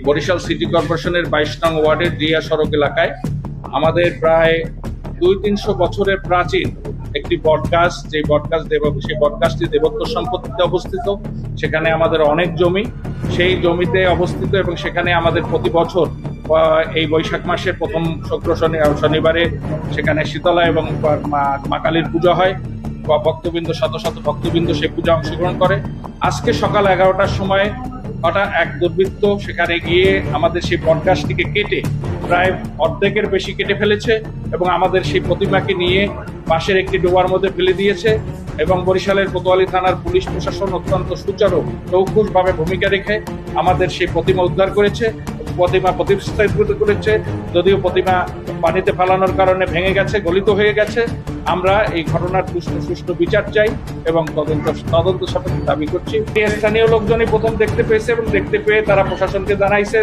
Barishal city কর্পোরেশনের 22 নং ওয়ার্ডের জিয়া সড়ক এলাকায় আমাদের প্রায় 200-300 বছরের প্রাচীন একটি বটগাছ, সেই বটগাছটি দেবোত্তর সম্পত্তিতে অবস্থিত। সেখানে আমাদের অনেক জমি, সেই জমিতে অবস্থিত এবং সেখানে আমাদের প্রতি বছর এই বৈশাখ মাসের প্রথম শুক্র শনিবারে সেখানে শীতলা এবং মা কালীর পুজো হয়। ভক্তবৃন্দ, শত শত ভক্তবৃন্দ সেই পূজা অংশগ্রহণ করে। আজকে সকাল 11টার সময় হঠাৎ এক দুর্বৃত্ত সেখানে গিয়ে আমাদের সেই বটগাছটিকে কেটে প্রায় অর্ধেকের বেশি কেটে ফেলেছে এবং আমাদের সেই প্রতিমাকে নিয়ে পাশের একটি ডোবার মধ্যে ফেলে দিয়েছে। এবং বরিশালের কোতোয়ালি থানার পুলিশ প্রশাসন অত্যন্ত সুচারু চৌখুশভাবে ভূমিকা রেখে আমাদের সেই প্রতিমা উদ্ধার করেছে, প্রতিমা প্রতিস্থাপিত করেছে। যদিও প্রতিমা পানিতে ফেলানোর কারণে ভেঙে গেছে, গলিত হয়ে গেছে। আমরা এই ঘটনার সুষ্ঠু বিচার চাই এবং তদন্ত সাপেক্ষে দাবি করছি। স্থানীয় লোকজনই প্রথম দেখতে পেয়েছে এবং দেখতে পেয়ে তারা প্রশাসনকে জানাইছে।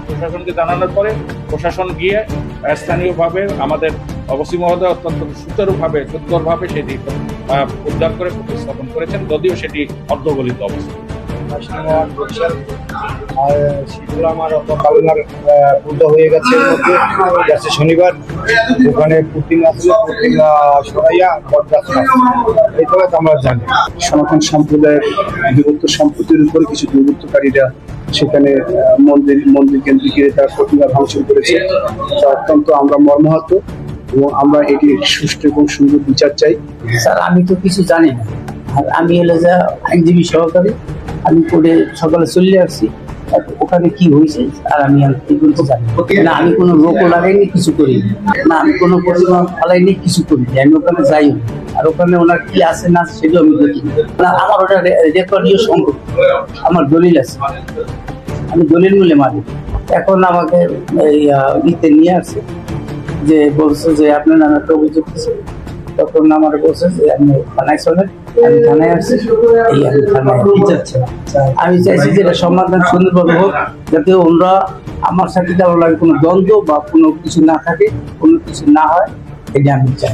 প্রশাসনকে জানানোর পরে প্রশাসন গিয়ে স্থানীয়ভাবে আমাদের ওসি মহোদয় অত্যন্ত সুচারুভাবে সুন্দরভাবে সেটি উদ্ধার করে প্রতিস্থাপন করেছেন, যদিও সেটি অর্ধগলিত অবস্থা। আমার পুজো হয়ে গেছে শনিবার, ওখানে প্রতিমা সরাইয়া এইভাবে আমরা জানি সনাতন সম্প্রদায়ের বিভক্ত সম্পত্তির উপরে কিছু দুর্বৃত্তকারীরা সেখানে মন্দির কেন্দ্রিক তার প্রতিমা ভাঙচুর করেছে। অত্যন্ত আমরা মর্মাহত এবং আমরা এটি সুষ্ঠু এবং সুন্দর বিচার চাই। স্যার, আমি তো কিছু জানি না, আর আমি হলে যা আইনজীবী সহকারী, আমি করে সকালে চলে আসছি। ওখানে কি হয়েছে আর আমি কি বলতে জানি না। আমি কোনো রোকও লাগাইনি, কিছু করিনি না, আমি কোনো প্রতিমা ফালাইনি, কিছু করিনি। আমি ওখানে যাই আর ওখানে ওনার কি আছে না সেটাও আমি দেখি না। আমার ওটা রেকর্ডীয় সম্ভব, আমার দলিল আছে, আমি দলিল মিলে মানি। এখন আমাকে ইতে নিয়ে আসছে যে বলছে যে আপনার নামে একটা অভিযোগ দিচ্ছে। তখন আমার বলছে যে আপনি থানায় চলেন। আমি থানায় আসছি, এই আমি থানায় যাচ্ছি। আমি চাইছি যে এটা সমাধান সুন্দরভাবে হোক, যাতে ওরা আমার সাথে কারো লাগে কোনো দ্বন্দ্ব বা কোনো কিছু না থাকে, কোনো কিছু না হয়, এটা আমি চাই।